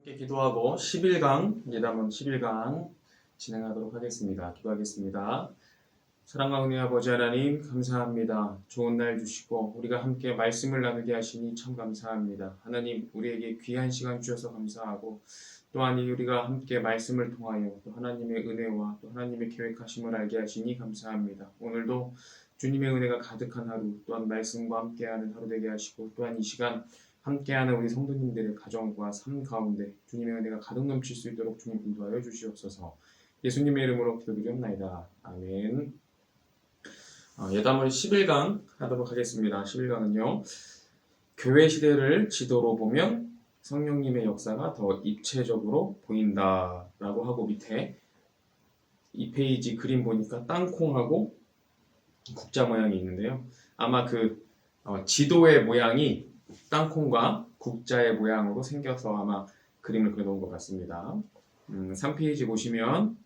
함께 기도하고 11강 예담은 11강 진행하도록 하겠습니다. 기도하겠습니다. 사랑과 은혜 아버지 하나님 감사합니다. 좋은 날 주시고 우리가 함께 말씀을 나누게 하시니 참 감사합니다. 하나님 우리에게 귀한 시간 주셔서 감사하고 또한 우리가 함께 말씀을 통하여 또 하나님의 은혜와 또 하나님의 계획하심을 알게 하시니 감사합니다. 오늘도 주님의 은혜가 가득한 하루 또한 말씀과 함께하는 하루 되게 하시고 또한 이 시간 함께하는 우리 성도님들의 가정과 삶 가운데 주님의 은혜가 가득 넘칠 수 있도록 주님 인도하여 주시옵소서. 예수님의 이름으로 기도드리옵나이다. 아멘. 예담을 11강 하도록 하겠습니다. 11강은요. 교회 시대를 지도로 보면 성령님의 역사가 더 입체적으로 보인다라고 하고 밑에 이 페이지 그림 보니까 땅콩하고 국자 모양이 있는데요. 아마 그 지도의 모양이 땅콩과 국자의 모양으로 생겨서 아마 그림을 그려놓은 것 같습니다. 3페이지 보시면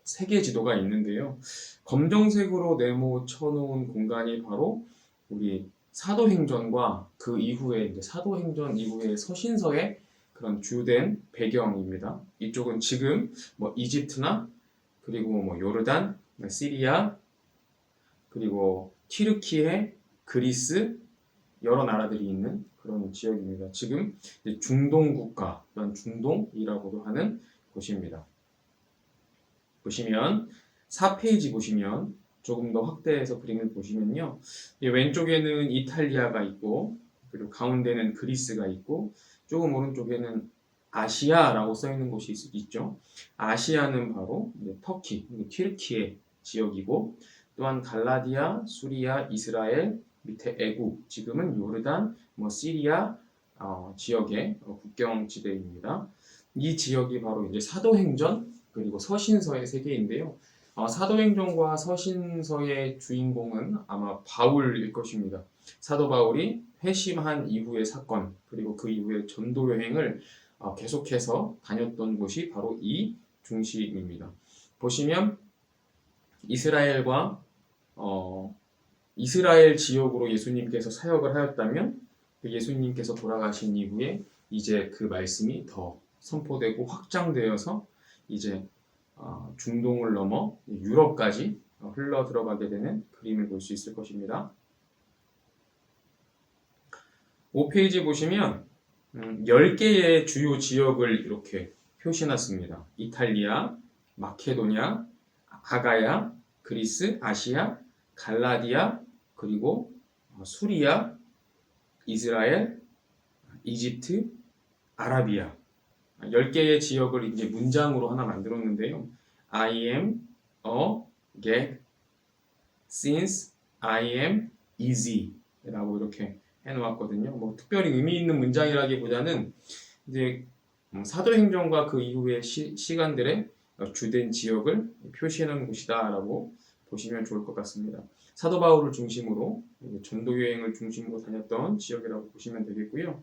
세계 지도가 있는데요. 검정색으로 네모 쳐놓은 공간이 바로 우리 사도행전과 그 이후에 사도행전 이후에 서신서의 그런 주된 배경입니다. 이쪽은 지금 이집트나 그리고 요르단, 시리아 그리고 튀르키예, 그리스 여러 나라들이 있는 그런 지역입니다. 지금 중동 국가, 또한 중동이라고도 하는 곳입니다. 보시면 4페이지 보시면 조금 더 확대해서 그림을 보시면요. 왼쪽에는 이탈리아가 있고 그리고 가운데는 그리스가 있고 조금 오른쪽에는 아시아라고 써 있는 곳이 있죠. 아시아는 바로 터키, 튀르키예 지역이고 또한 갈라디아, 수리아, 이스라엘, 밑에 애국, 지금은 요르단, 시리아 지역의 국경지대입니다. 이 지역이 바로 이제 사도행전 그리고 서신서의 세계인데요. 사도행전과 서신서의 주인공은 아마 바울일 것입니다. 사도 바울이 회심한 이후의 사건 그리고 그 이후의 전도 여행을 계속해서 다녔던 곳이 바로 이 중심입니다. 보시면 이스라엘과 이스라엘 지역으로 예수님께서 사역을 하였다면 예수님께서 돌아가신 이후에 이제 그 말씀이 더 선포되고 확장되어서 이제 중동을 넘어 유럽까지 흘러 들어가게 되는 그림을 볼 수 있을 것입니다. 5페이지 보시면 10개의 주요 지역을 이렇게 표시해놨습니다. 이탈리아, 마케도냐, 아가야, 그리스, 아시아, 갈라디아, 그리고 수리아, 이스라엘, 이집트, 아라비아 10개의 지역을 이제 문장으로 하나 만들었는데요. I am a get since I am easy 라고 이렇게 해놓았거든요. 특별히 의미 있는 문장이라기보다는 이제 사도행전과 그 이후의 시간들의 주된 지역을 표시해놓은 곳이다 라고 보시면 좋을 것 같습니다. 사도 바울을 중심으로 전도 여행을 중심으로 다녔던 지역이라고 보시면 되겠고요.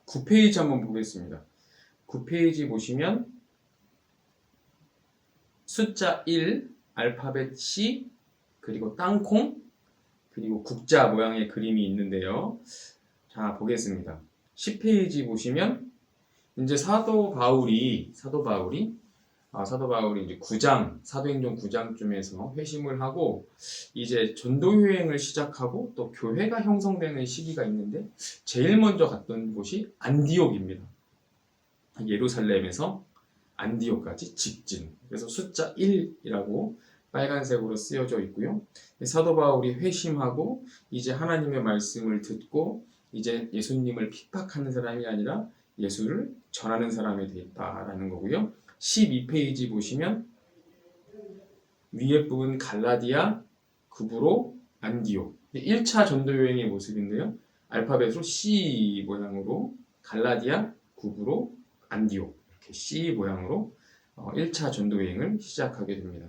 9페이지 한번 보겠습니다. 9페이지 보시면 숫자 1, 알파벳 C, 그리고 땅콩, 그리고 국자 모양의 그림이 있는데요. 자, 보겠습니다. 10페이지 보시면 이제 사도 바울이 이제 9장, 사도행전 9장쯤에서 회심을 하고 이제 전도 여행을 시작하고 또 교회가 형성되는 시기가 있는데 제일 먼저 갔던 곳이 안디옥입니다. 예루살렘에서 안디옥까지 직진. 그래서 숫자 1이라고 빨간색으로 쓰여져 있고요. 사도 바울이 회심하고 이제 하나님의 말씀을 듣고 이제 예수님을 핍박하는 사람이 아니라 예수를 전하는 사람이 되겠다라는 거고요. 12페이지 보시면 위에 부분 갈라디아, 구브로, 안디옥 1차 전도 여행의 모습인데요. 알파벳으로 C 모양으로 갈라디아, 구브로, 안디옥 이렇게 C 모양으로 1차 전도 여행을 시작하게 됩니다.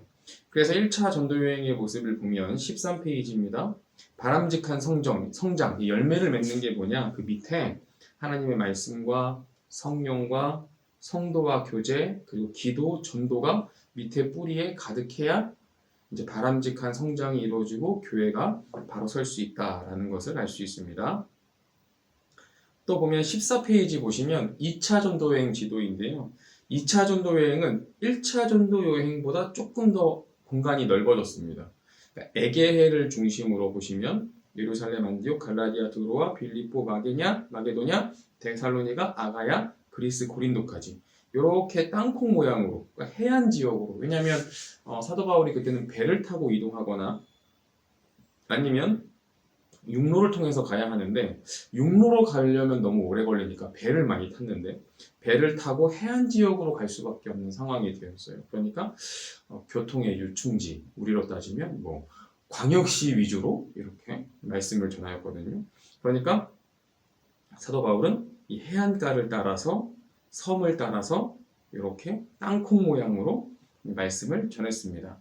그래서 1차 전도 여행의 모습을 보면 13페이지입니다. 바람직한 성장, 열매를 맺는 게 뭐냐? 그 밑에 하나님의 말씀과 성령과 성도와 교제 그리고 기도, 전도가 밑에 뿌리에 가득해야 이제 바람직한 성장이 이루어지고 교회가 바로 설 수 있다라는 것을 알 수 있습니다. 또 보면 14페이지 보시면 2차 전도 여행 지도인데요. 2차 전도 여행은 1차 전도 여행보다 조금 더 공간이 넓어졌습니다. 그러니까 에게해를 중심으로 보시면 예루살렘, 안디옥, 갈라디아, 드로아, 빌립보, 마게도냐, 데살로니가, 아가야, 그리스, 고린도까지 이렇게 땅콩 모양으로, 그러니까 해안 지역으로. 왜냐하면 사도 바울이 그때는 배를 타고 이동하거나 아니면 육로를 통해서 가야 하는데, 육로로 가려면 너무 오래 걸리니까 배를 많이 탔는데 배를 타고 해안 지역으로 갈 수밖에 없는 상황이 되었어요. 그러니까 교통의 유충지, 우리로 따지면 뭐 광역시 위주로 이렇게 말씀을 전하였거든요. 그러니까 사도 바울은 이 해안가를 따라서, 섬을 따라서 이렇게 땅콩 모양으로 말씀을 전했습니다.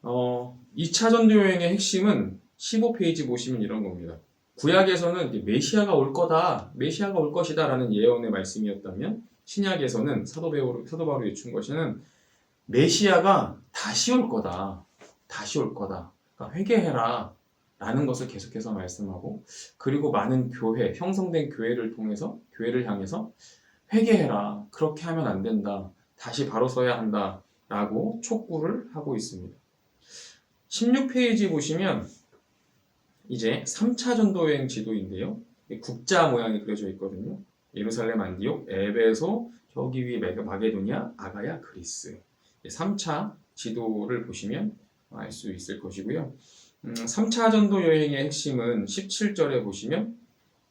2차 전도 여행의 핵심은 15페이지 보시면 이런 겁니다. 구약에서는 메시아가 올 거다, 메시아가 올 것이다 라는 예언의 말씀이었다면, 신약에서는 사도 바울이 외친 것은 메시아가 다시 올 거다, 다시 올 거다, 그러니까 회개해라 라는 것을 계속해서 말씀하고, 그리고 많은 교회, 형성된 교회를 통해서, 교회를 향해서 회개해라, 그렇게 하면 안 된다, 다시 바로 서야 한다 라고 촉구를 하고 있습니다. 16페이지 보시면 이제 3차 전도 여행 지도인데요. 국자 모양이 그려져 있거든요. 예루살렘, 안디옥, 에베소, 저기 위에 마게도냐, 아가야, 그리스. 3차 지도를 보시면 알 수 있을 것이고요. 3차 전도 여행의 핵심은 17절에 보시면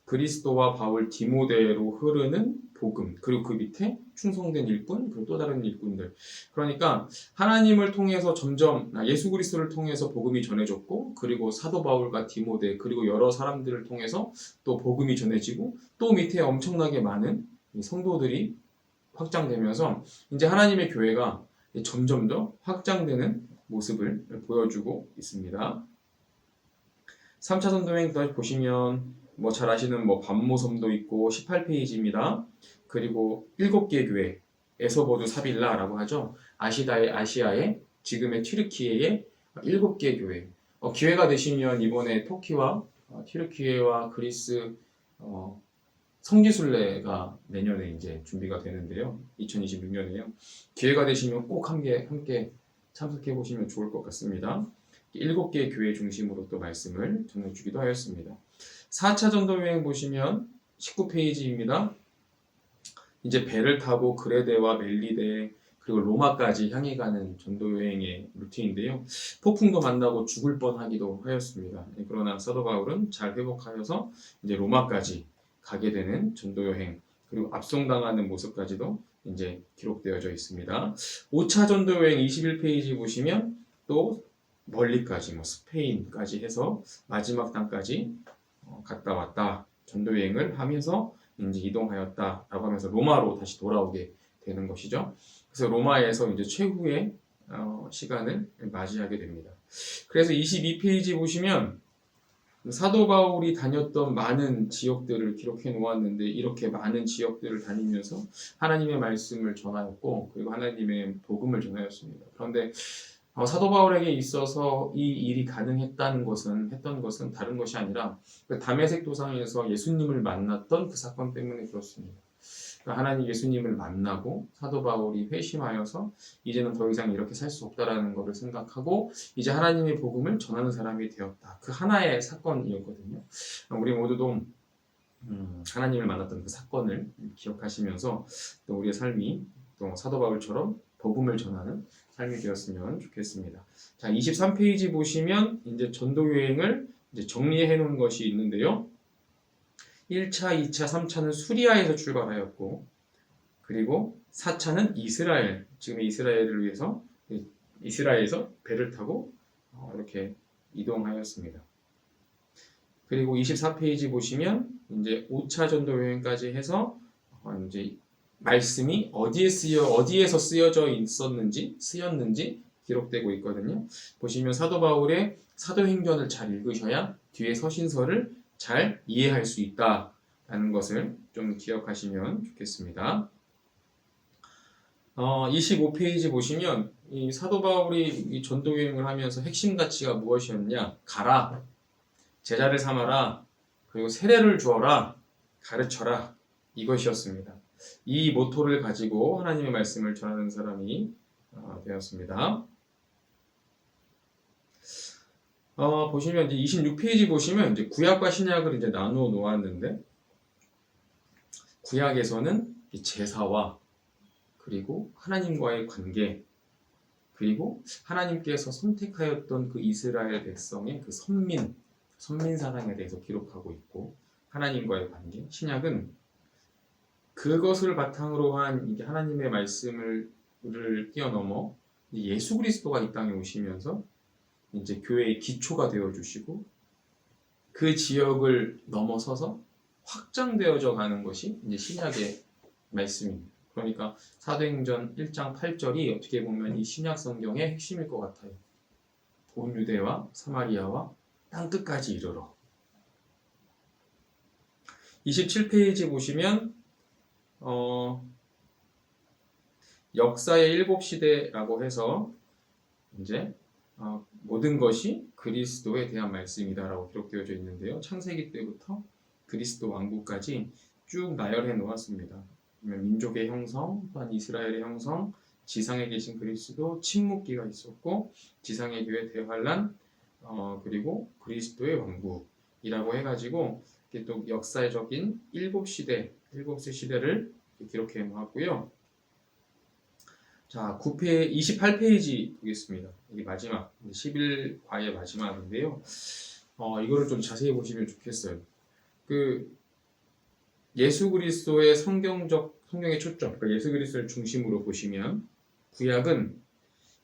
그리스도와 바울, 디모데로 흐르는 복음, 그리고 그 밑에 충성된 일꾼, 그리고 또 다른 일꾼들. 그러니까 하나님을 통해서 점점 예수 그리스도를 통해서 복음이 전해졌고, 그리고 사도 바울과 디모데, 그리고 여러 사람들을 통해서 또 복음이 전해지고, 또 밑에 엄청나게 많은 성도들이 확장되면서 이제 하나님의 교회가 점점 더 확장되는 모습을 보여주고 있습니다. 3차 전도여행 다시 보시면 뭐 잘 아시는 뭐 반모섬도 있고 18페이지입니다. 그리고 7개 교회, 에서보두 사빌라라고 하죠. 아시아의 지금의 튀르키예의 7개 교회. 기회가 되시면 이번에 터키와 튀르키예와 그리스 성지순례가 내년에 이제 준비가 되는데요. 2026년에요. 기회가 되시면 꼭 함께 참석해 보시면 좋을 것 같습니다. 7개의 교회 중심으로 또 말씀을 전해주기도 하였습니다. 4차 전도 여행 보시면 19페이지입니다. 이제 배를 타고 그레데와 멜리데 그리고 로마까지 향해 가는 전도 여행의 루트인데요. 폭풍도 만나고 죽을 뻔하기도 하였습니다. 그러나 사도 바울은 잘 회복하여서 이제 로마까지 가게 되는 전도 여행, 그리고 압송당하는 모습까지도 이제 기록되어져 있습니다. 5차 전도 여행 21페이지 보시면 또 멀리까지 스페인까지 해서 마지막 땅까지 갔다 왔다, 전도 여행을 하면서 이제 이동하였다라고 하면서 로마로 다시 돌아오게 되는 것이죠. 그래서 로마에서 이제 최후의 시간을 맞이하게 됩니다. 그래서 22페이지 보시면 사도 바울이 다녔던 많은 지역들을 기록해 놓았는데, 이렇게 많은 지역들을 다니면서 하나님의 말씀을 전하였고, 그리고 하나님의 복음을 전하였습니다. 그런데 사도 바울에게 있어서 이 일이 가능했던 것은 다른 것이 아니라 그 다메섹 도상에서 예수님을 만났던 그 사건 때문에 그렇습니다. 하나님 예수님을 만나고 사도 바울이 회심하여서 이제는 더 이상 이렇게 살 수 없다라는 것을 생각하고 이제 하나님의 복음을 전하는 사람이 되었다. 그 하나의 사건이었거든요. 우리 모두도 하나님을 만났던 그 사건을 기억하시면서 또 우리의 삶이 또 사도 바울처럼 복음을 전하는 삶이 되었으면 좋겠습니다. 자, 23페이지 보시면 이제 전도 여행을 이제 정리해 놓은 것이 있는데요. 1차, 2차, 3차는 수리아에서 출발하였고, 그리고 4차는 이스라엘, 지금 이스라엘을 위해서 이스라엘에서 배를 타고 이렇게 이동하였습니다. 그리고 24페이지 보시면 이제 5차 전도 여행까지 해서 이제 말씀이 어디에서 쓰였는지 기록되고 있거든요. 보시면 사도 바울의 사도행전을 잘 읽으셔야 뒤에 서신서를 잘 이해할 수 있다라는 것을 좀 기억하시면 좋겠습니다. 25페이지 보시면 이 사도 바울이 이 전도 여행을 하면서 핵심 가치가 무엇이었냐? 가라, 제자를 삼아라, 그리고 세례를 주어라, 가르쳐라. 이것이었습니다. 이 모토를 가지고 하나님의 말씀을 전하는 사람이 되었습니다. 보시면 이제 26페이지 보시면 이제 구약과 신약을 이제 나누어 놓았는데, 구약에서는 이 제사와 그리고 하나님과의 관계, 그리고 하나님께서 선택하였던 그 이스라엘 백성의 그 선민 사랑에 대해서 기록하고 있고, 하나님과의 관계, 신약은 그것을 바탕으로 한 이게 하나님의 말씀을 뛰어넘어 예수 그리스도가 이 땅에 오시면서 이제 교회의 기초가 되어 주시고, 그 지역을 넘어서서 확장되어져 가는 것이 이제 신약의 말씀입니다. 그러니까 사도행전 1장 8절이 어떻게 보면 이 신약 성경의 핵심일 것 같아요. 온 유대와 사마리아와 땅 끝까지 이르러. 27페이지 보시면 역사의 일곱 시대라고 해서 이제 모든 것이 그리스도에 대한 말씀이다라고 기록되어져 있는데요. 창세기 때부터 그리스도 왕국까지 쭉 나열해 놓았습니다. 민족의 형성, 또한 이스라엘의 형성, 지상에 계신 그리스도, 침묵기가 있었고, 지상의 교회 대환란, 그리고 그리스도의 왕국이라고 해가지고 또 역사적인 일곱 시대를 기록해 놓았고요. 자, 28페이지 보겠습니다. 이게 마지막, 11과의 마지막인데요. 이거를 좀 자세히 보시면 좋겠어요. 예수 그리스도의 성경의 초점, 그러니까 예수 그리스도를 중심으로 보시면, 구약은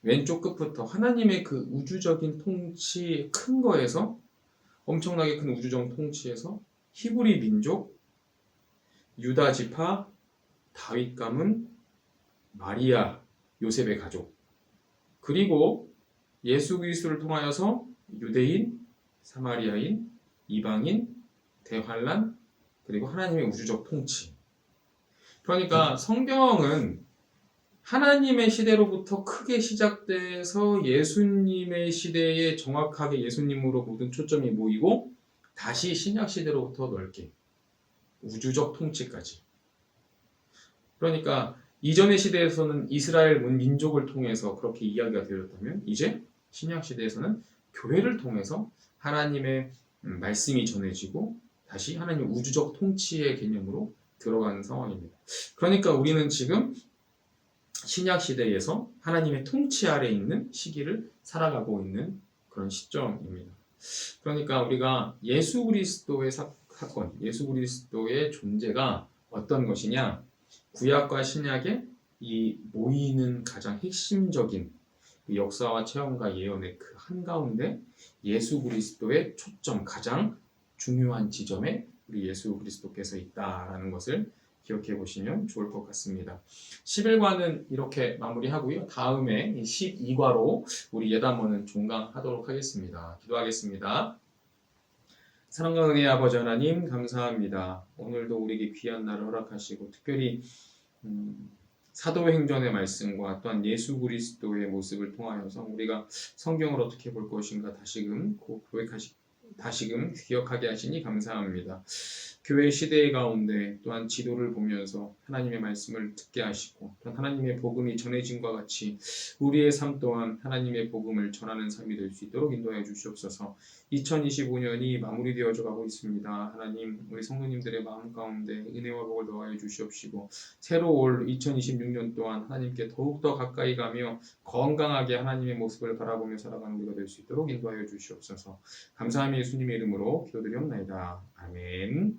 왼쪽 끝부터 하나님의 그 우주적인 통치 큰 거에서, 엄청나게 큰 우주적 통치에서 히브리 민족, 유다 지파, 다윗 가문, 마리아, 요셉의 가족, 그리고 예수 그리스도를 통하여서 유대인, 사마리아인, 이방인, 대환란, 그리고 하나님의 우주적 통치. 그러니까 성경은 하나님의 시대로부터 크게 시작돼서 예수님의 시대에 정확하게 예수님으로 모든 초점이 모이고, 다시 신약 시대로부터 넓게 우주적 통치까지. 그러니까 이전의 시대에서는 이스라엘 민족을 통해서 그렇게 이야기가 되었다면, 이제 신약 시대에서는 교회를 통해서 하나님의 말씀이 전해지고 다시 하나님 우주적 통치의 개념으로 들어가는 상황입니다. 그러니까 우리는 지금 신약 시대에서 하나님의 통치 아래 있는 시기를 살아가고 있는 그런 시점입니다. 그러니까 우리가 예수 그리스도의 사건, 예수 그리스도의 존재가 어떤 것이냐, 구약과 신약의 이 모이는 가장 핵심적인 역사와 체험과 예언의 그 한가운데 예수 그리스도의 초점, 가장 중요한 지점에 우리 예수 그리스도께서 있다라는 것을 기억해 보시면 좋을 것 같습니다. 11과는 이렇게 마무리하고요. 다음에 12과로 우리 예담원은 종강하도록 하겠습니다. 기도하겠습니다. 사랑과 은혜의 아버지 하나님 감사합니다. 오늘도 우리에게 귀한 날을 허락하시고, 특별히 사도행전의 말씀과 또한 예수 그리스도의 모습을 통하여서 우리가 성경을 어떻게 볼 것인가 다시금 기억하게 하시니 감사합니다. 교회 시대의 가운데 또한 지도를 보면서 하나님의 말씀을 듣게 하시고, 또한 하나님의 복음이 전해진과 같이 우리의 삶 또한 하나님의 복음을 전하는 삶이 될 수 있도록 인도하여 주시옵소서. 2025년이 마무리되어져 가고 있습니다. 하나님, 우리 성도님들의 마음 가운데 은혜와 복을 더하여 주시옵시고, 새로 올 2026년 또한 하나님께 더욱더 가까이 가며 건강하게 하나님의 모습을 바라보며 살아가는 우리가 될 수 있도록 인도하여 주시옵소서. 감사함이 예수님의 이름으로 기도드리옵나이다. 아멘.